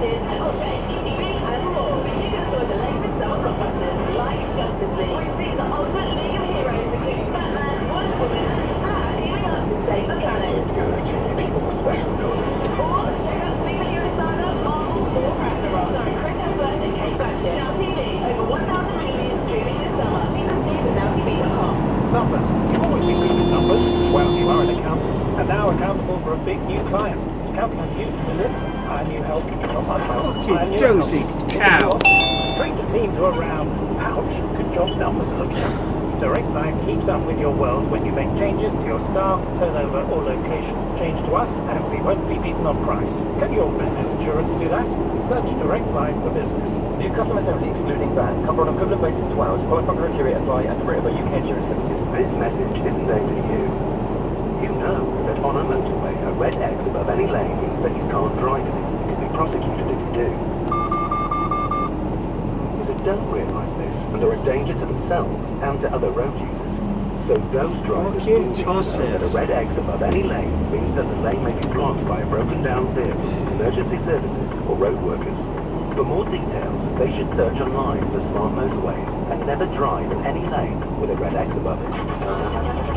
buses, Ultra HGTV and more. So you can enjoy the latest summer blockbusters like Justice League, which sees the ultimate league of heroes including Batman, Wonder Woman and Flash teaming up to save the planet. People with special abilities. Or check out superhero saga Marvel's Thor Ragnarok, starring Chris Hemsworth and Kate Blanchett. Now TV, over 1,000 movies streaming this summer. T&Cs at nowtv.com. Numbers. You've always been good with numbers. Well, you are an accountant, and now accountable for a big new client. It's counting on you to deliver. I need help, not much help. I need Josie cow. Treat the team to a round. Ouch, good job numbers are looking at. Direct Line keeps up with your world when you make changes to your staff, turnover or location. Change to us and we won't be beaten on price. Can your business insurance do that? Search Direct Line for business. New customers only, excluding van. Cover on equivalent basis to ours. Qualifying criteria apply and underwritten by UK Insurance Limited. This message isn't aimed at you. You know that on a motorway, a red X above any lane means that you can't drive in it. You can be prosecuted if you do. So don't realise this and are a danger to themselves and to other road users. So those drivers do need to know that a red X above any lane means that the lane may be blocked by a broken down vehicle, emergency services or road workers. For more details, they should search online for smart motorways and never drive in any lane with a red X above it.